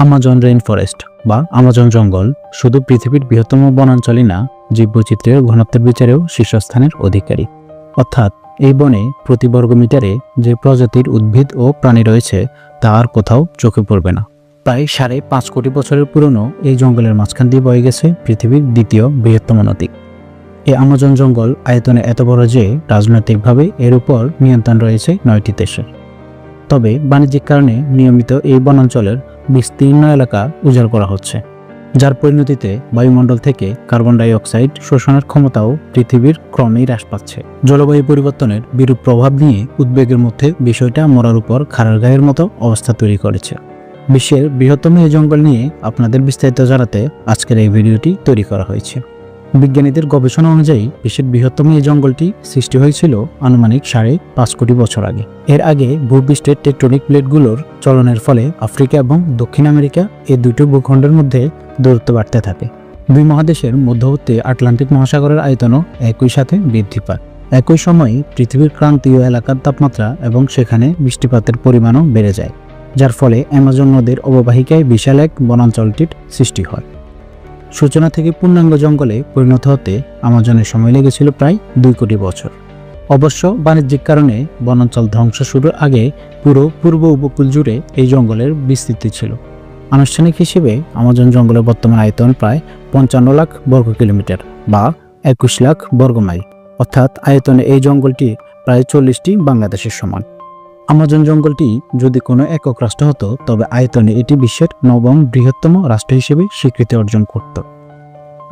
Amazon rain forest বা Amazon জঙ্গল শুধু পৃথিবীর বৃহত্তম বনাঞ্চলই না, জীববৈচিত্র্যের ঘনত্বের বিচারেও শীর্ষস্থানের অধিকারী। অর্থাৎ এই বনে প্রতি বর্গমিটারে যে প্রজাতির উদ্ভিদ ও প্রাণী রয়েছে তা আর কোথাও চোখে পড়বে না। প্রায় 5.5 কোটি বছরের পুরনো এই জঙ্গলের মাঝখান দিয়ে বয়ে গেছে পৃথিবীর দ্বিতীয় বৃহত্তম নদী। এই আমাজন জঙ্গল আয়তনে এত বড় যে রাজনৈতিকভাবে এর উপর নিয়ন্ত্রণ রয়েছে 9টি দেশের। তবে বাণিজ্যিক কারণে নিয়মিত এই বনাঞ্চলের বিস্তীর্ণ এলাকা উজাড় করা হচ্ছে, যার পরিণতিতে বায়ুমণ্ডল থেকে কার্বন ডাই অক্সাইড শোষণের ক্ষমতাও পৃথিবীর ক্রমেই হ্রাস পাচ্ছে। জলবায়ু পরিবর্তনের বিরূপ প্রভাব নিয়ে উদ্বেগের মধ্যে বিষয়টা মরার উপর খাড়ার গায়ের মতো অবস্থা তৈরি করেছে। বিশ্বের বৃহত্তম এই জঙ্গল নিয়ে আপনাদের বিস্তারিত জানাতে আজকের এই ভিডিওটি তৈরি করা হয়েছে। বিজ্ঞানীদের গবেষণা অনুযায়ী বিশ্বের বৃহত্তম এই জঙ্গলটি সৃষ্টি হয়েছিল আনুমানিক 5.5 কোটি বছর আগে। এর আগে ভূপৃষ্ঠের টেকটনিক প্লেটগুলোর চলনের ফলে আফ্রিকা এবং দক্ষিণ আমেরিকা এই দুটো ভূখণ্ডের মধ্যে দূরত্ব বাড়তে থাকে। দুই মহাদেশের মধ্যবর্তী আটলান্টিক মহাসাগরের আয়তনও একই সাথে বৃদ্ধি পায়। একই সময়ে পৃথিবীর ক্রান্তীয় এলাকার তাপমাত্রা এবং সেখানে বৃষ্টিপাতের পরিমাণও বেড়ে যায়, যার ফলে অ্যামাজন নদীর অববাহিকায় বিশাল এক বনাঞ্চলটির সৃষ্টি হয়। সূচনা থেকে পূর্ণাঙ্গ জঙ্গলে পরিণত হতে আমাজনের সময় লেগেছিল প্রায় 2 কোটি বছর। অবশ্য বাণিজ্যিক কারণে বনাঞ্চল ধ্বংস শুরুর আগে পুরো পূর্ব উপকূল জুড়ে এই জঙ্গলের বিস্তৃতি ছিল। আনুষ্ঠানিক হিসেবে আমাজন জঙ্গলের বর্তমান আয়তন প্রায় 55 লাখ বর্গ কিলোমিটার বা 21 লাখ বর্গ মাইল। অর্থাৎ আয়তনে এই জঙ্গলটি প্রায় 40টি বাংলাদেশের সমান। আমাজন জঙ্গলটি যদি কোনো একক রাষ্ট্র হতো তবে আয়তনে এটি বিশ্বের 9ম বৃহত্তম রাষ্ট্র হিসেবে স্বীকৃতি অর্জন করত।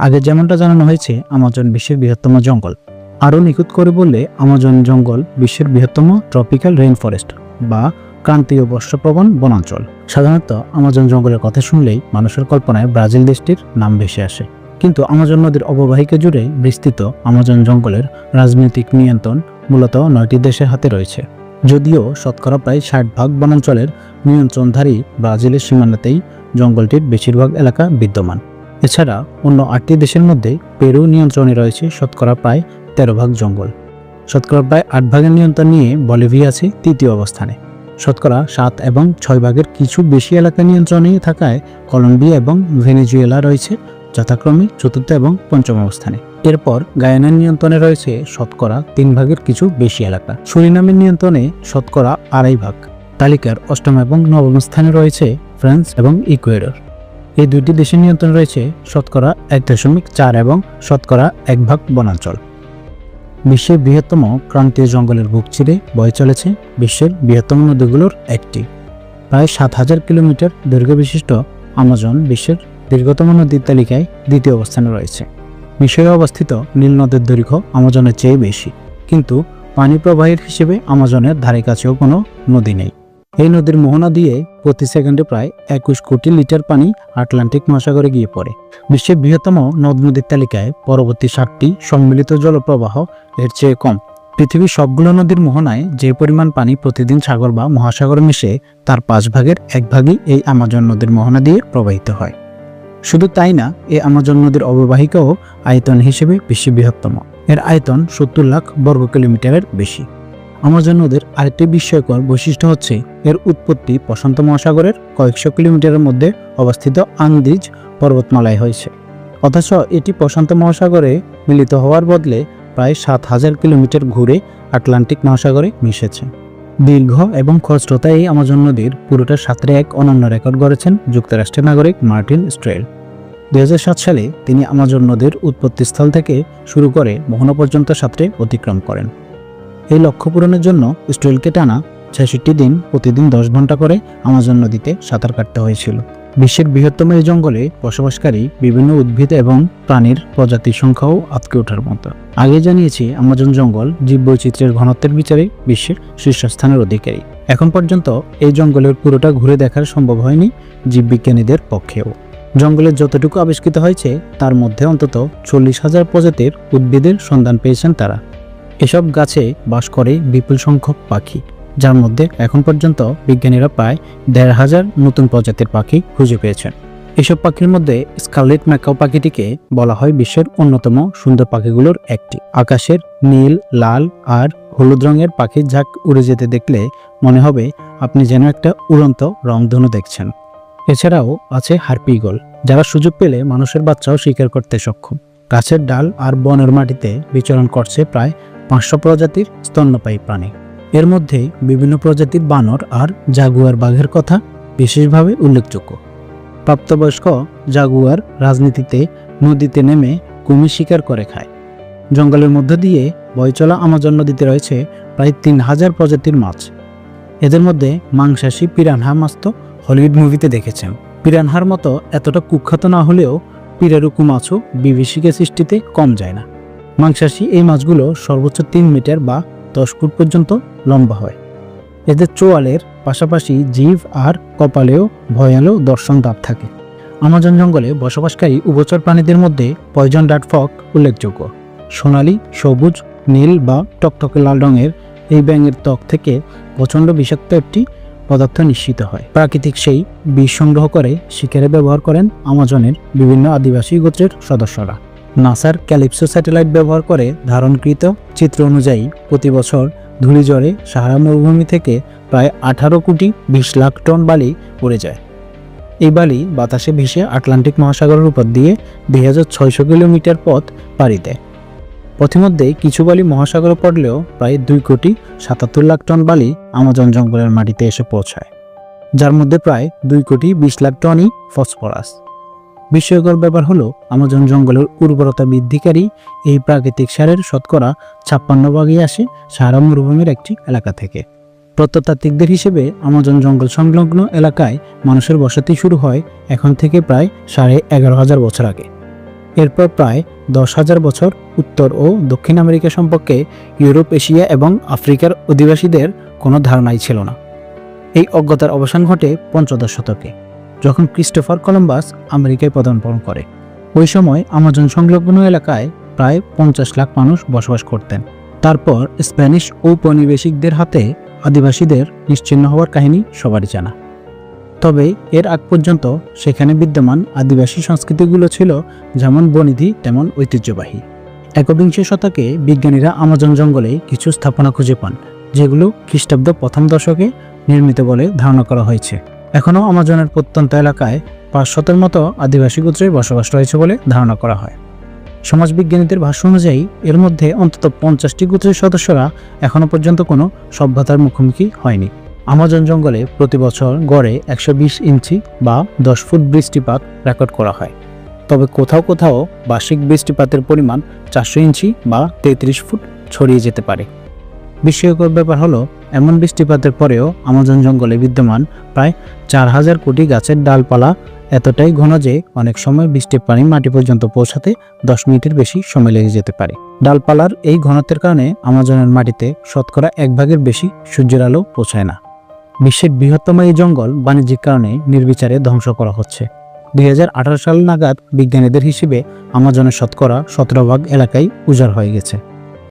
আগে যেমনটা জানানো হয়েছে আমাজন বিশ্বের বৃহত্তম জঙ্গল। আরও নিখুঁত করে বললে আমাজন জঙ্গল বিশ্বের বৃহত্তম ট্রপিক্যাল রেইন ফরেস্ট বা ক্রান্তীয় বর্ষাপ্রবণ বনাঞ্চল। সাধারণত আমাজন জঙ্গলের কথা শুনলেই মানুষের কল্পনায় ব্রাজিল দেশটির নাম ভেসে আসে, কিন্তু আমাজন নদীর অববাহিকা জুড়ে বিস্তৃত আমাজন জঙ্গলের রাজনৈতিক নিয়ন্ত্রণ মূলত 9টি দেশের হাতে রয়েছে। যদিও শতকরা প্রায় 60% বনাঞ্চলের নিয়ন্ত্রণধারী ব্রাজিলের সীমানাতেই জঙ্গলটির বেশিরভাগ এলাকা বিদ্যমান। এছাড়া অন্য 8টি দেশের মধ্যে পেরু নিয়ন্ত্রণে রয়েছে শতকরা প্রায় 13% জঙ্গল। শতকরা প্রায় 8% নিয়ন্ত্রণ নিয়ে বলিভিয়া আছে 3য় অবস্থানে। শতকরা 7 এবং 6% কিছু বেশি এলাকা নিয়ন্ত্রণে থাকায় কলম্বিয়া এবং ভেনেজুয়েলা রয়েছে যথাক্রমে 4র্থ এবং 5ম অবস্থানে। এরপর গায়ানার নিয়ন্ত্রণে রয়েছে শতকরা 3% কিছু বেশি এলাকা। সুরিনামের নিয়ন্ত্রণে শতকরা 2.5%। তালিকার 8ম এবং 9ম স্থানে রয়েছে ফ্রান্স এবং ইকুয়েডর। এই দুইটি দেশের নিয়ন্ত্রণে রয়েছে শতকরা 1.4 এবং শতকরা 1% বনাঞ্চল। বিশ্বের বৃহত্তম ক্রান্তীয় জঙ্গলের বুক চিরে বয়ে চলেছে বিশ্বের বৃহত্তম নদীগুলোর একটি। প্রায় 7000 কিলোমিটার দৈর্ঘ্য বিশিষ্ট আমাজন বিশ্বের দীর্ঘতম নদীর তালিকায় 2য় অবস্থানে রয়েছে। মিশরে অবস্থিত নীল নদের দৈর্ঘ্য আমাজনের চেয়ে বেশি, কিন্তু পানি প্রবাহের হিসেবে আমাজনের ধারে কাছেও কোনো নদী নেই। এই নদীর মোহনা দিয়ে প্রতি সেকেন্ডে প্রায় 21 কোটি লিটার পানি আটলান্টিক মহাসাগরে গিয়ে পড়ে। বিশ্বের বৃহত্তম নদ নদীর তালিকায় পরবর্তী 7টি সম্মিলিত জলপ্রবাহ এর চেয়ে কম। পৃথিবীর সবগুলো নদীর মোহনায় যে পরিমাণ পানি প্রতিদিন সাগর বা মহাসাগরে মিশে তার 1/5 এই আমাজন নদীর মোহনা দিয়ে প্রবাহিত হয়। শুধু তাই না, এই আমাজন নদীর অববাহিকাও আয়তন হিসেবে বিশ্বের বৃহত্তম। এর আয়তন 70 লাখ বর্গ কিলোমিটারের বেশি। আমাজন নদীর আরেকটি বিস্ময়কর বৈশিষ্ট্য হচ্ছে এর উৎপত্তি প্রশান্ত মহাসাগরের কয়েকশো কিলোমিটারের মধ্যে অবস্থিত আন্দিজ পর্বতমালায় হয়েছে, অথচ এটি প্রশান্ত মহাসাগরে মিলিত হওয়ার বদলে প্রায় 7000 কিলোমিটার ঘুরে আটলান্টিক মহাসাগরে মিশেছে। দীর্ঘ এবং খরস্রোতা এই আমাজন নদীর পুরোটা সাঁতরে এক অনন্য রেকর্ড গড়েছেন যুক্তরাষ্ট্রের নাগরিক মার্টিন স্ট্রেল। 2007 সালে তিনি আমাজন নদীর উৎপত্তিস্থল থেকে শুরু করে মোহনা পর্যন্ত সাঁতরে অতিক্রম করেন। এই লক্ষ্য পূরণের জন্য স্ট্রেলকে টানা 66 দিন প্রতিদিন 10 ঘন্টা করে আমাজন নদীতে সাঁতার কাটতে হয়েছিল। বিশ্বের বৃহত্তম এই জঙ্গলে বসবাসকারী বিভিন্ন উদ্ভিদ এবং প্রাণীর প্রজাতির সংখ্যাও আটকে ওঠার মতো। আগে জানিয়েছি আমাজন জঙ্গল জীববৈচিত্র্যের ঘনত্বের বিচারে বিশ্বের শীর্ষস্থানের অধিকারী। এখন পর্যন্ত এই জঙ্গলের পুরোটা ঘুরে দেখার সম্ভব হয়নি জীববিজ্ঞানীদের পক্ষেও। জঙ্গলের যতটুকু আবিষ্কৃত হয়েছে তার মধ্যে অন্তত 40,000 প্রজাতির উদ্ভিদের সন্ধান পেয়েছেন তারা। এসব গাছে বাস করে বিপুল সংখ্যক পাখি, যার মধ্যে এখন পর্যন্ত বিজ্ঞানীরা প্রায় 1,500 নতুন প্রজাতির পাখি খুঁজে পেয়েছেন। এসব পাখির মধ্যে স্কারলেট ম্যাকাও পাখিটিকে বলা হয় বিশ্বের অন্যতম সুন্দর পাখিগুলোর একটি। আকাশের নীল, লাল আর হলুদ রঙের পাখির ঝাঁক উড়ে যেতে দেখলে মনে হবে আপনি যেন একটা উড়ন্ত রংধনু দেখছেন। এছাড়াও আছে হারপি ঈগল, যারা সুযোগ পেলে মানুষের বাচ্চাও শিকার করতে সক্ষম। গাছের ডাল আর বনের মাটিতে বিচরণ করছে প্রায় 500 প্রজাতির স্তন্যপায়ী প্রাণী। এর মধ্যে বিভিন্ন প্রজাতির বানর আর জাগুয়ার বাঘের কথা বিশেষভাবে উল্লেখযোগ্য। প্রাপ্তবয়স্ক জাগুয়ার রাজনীতিতে নদীতে নেমে কুমির শিকার করে খায়। জঙ্গলের মধ্য দিয়ে বয়ে চলা আমাজন নদীতে রয়েছে প্রায় 3000 প্রজাতির মাছ। এদের মধ্যে মাংসাশী পিরানহা মাছ তো হলিউড মুভিতে দেখেছেন। পিরানহার মতো এতটা কুখ্যাত না হলেও পিরারুকু মাছও বিভীষিকা সৃষ্টিতে কম যায় না। মাংসাশী এই মাছগুলো সর্বোচ্চ 3 মিটার বা 10 ফুট পর্যন্ত লম্বা হয়। এদের চোয়ালের পাশাপাশি জিভ আর কপালেও ভয়ালো দর্শন দাঁত থাকে। আমাজন জঙ্গলে বসবাসকারী উভচর প্রাণীদের মধ্যে পয়জন ডার্ট ফক উল্লেখযোগ্য। সোনালী, সবুজ, নীল বা টকটকে লাল রঙের এই ব্যাঙের ত্বক থেকে প্রচণ্ড বিষাক্ত একটি পদার্থ নিঃসৃত হয়। প্রাকৃতিক সেই বিষ সংগ্রহ করে শিকারে ব্যবহার করেন আমাজনের বিভিন্ন আদিবাসী গোত্রের সদস্যরা। নাসার ক্যালিপসো স্যাটেলাইট ব্যবহার করে ধারণকৃত চিত্র অনুযায়ী প্রতি বছর ধূলিঝড়ে সাহারা মরুভূমি থেকে প্রায় 18 কোটি 20 লাখ টন বালি উড়ে যায়। এই বালি বাতাসে ভেসে আটলান্টিক মহাসাগরের উপর দিয়ে 2600 কিলোমিটার পথ পাড়ি দেয়। পথিমধ্যে কিছু বালি মহাসাগরে পড়লেও প্রায় 2 কোটি 77 লাখ টন বালি আমাজন জঙ্গলের মাটিতে এসে পৌঁছায়, যার মধ্যে প্রায় 2 কোটি 20 লাখ টনই ফসফরাস। বিস্ময়কর ব্যাপার হলো আমাজন জঙ্গলের উর্বরতা বৃদ্ধিকারী এই প্রাকৃতিক সারের শতকরা 56% আসে সাহারা মরুভূমির একটি এলাকা থেকে। প্রত্নতাত্ত্বিকদের হিসেবে আমাজন জঙ্গল সংলগ্ন এলাকায় মানুষের বসতি শুরু হয় এখন থেকে প্রায় 11,500 বছর আগে। এরপর প্রায় 10,000 বছর উত্তর ও দক্ষিণ আমেরিকা সম্পর্কে ইউরোপ, এশিয়া এবং আফ্রিকার অধিবাসীদের কোনো ধারণাই ছিল না। এই অজ্ঞতার অবসান ঘটে 15 শতকে, যখন ক্রিস্টোফার কলম্বাস আমেরিকায় পদার্পণ করে। ওই সময় আমাজন সংলগ্ন এলাকায় প্রায় 50 লাখ মানুষ বসবাস করতেন। তারপর স্প্যানিশ ঔপনিবেশিকদের হাতে আদিবাসীদের নিশ্চিহ্ন হওয়ার কাহিনী সবারই জানা। তবে এর আগ পর্যন্ত সেখানে বিদ্যমান আদিবাসী সংস্কৃতিগুলো ছিল যেমন বনিধি তেমন ঐতিহ্যবাহী। একবিংশ শতকে বিজ্ঞানীরা আমাজন জঙ্গলে কিছু স্থাপনা খুঁজে পান, যেগুলো খ্রিস্টাব্দ 1ম দশকে নির্মিত বলে ধারণা করা হয়েছে। এখনও আমাজনের প্রত্যন্ত এলাকায় 500-এর মতো আদিবাসী গোত্রের বসবাস রয়েছে বলে ধারণা করা হয়। সমাজবিজ্ঞানীদের ভাষ্য অনুযায়ী এর মধ্যে অন্তত 50টি গোত্রের সদস্যরা এখনও পর্যন্ত কোনো সভ্যতার মুখোমুখি হয়নি। আমাজন জঙ্গলে প্রতি বছর গড়ে 120 ইঞ্চি বা 10 ফুট বৃষ্টিপাত রেকর্ড করা হয়। তবে কোথাও কোথাও বার্ষিক বৃষ্টিপাতের পরিমাণ 400 ইঞ্চি বা 33 ফুট ছড়িয়ে যেতে পারে। বিস্ময়কর ব্যাপার হলো, এমন বৃষ্টিপাতের পরেও আমাজন জঙ্গলে বিদ্যমান প্রায় 4000 কোটি গাছের ডালপালা এতটাই ঘন যে অনেক সময় বৃষ্টির পানি মাটি পর্যন্ত পৌঁছাতে 10 মিনিটের বেশি সময় লেগে যেতে পারে। ডালপালার এই ঘনত্বের কারণে আমাজনের মাটিতে শতকরা 1/4 বেশি সূর্যের আলো পৌঁছায় না। বিশ্বের বৃহত্তম এই জঙ্গল বাণিজ্যিক কারণে নির্বিচারে ধ্বংস করা হচ্ছে। 2018 সাল নাগাদ বিজ্ঞানীদের হিসেবে আমাজনের শতকরা 17 ভাগ এলাকায় উজাড় হয়ে গেছে।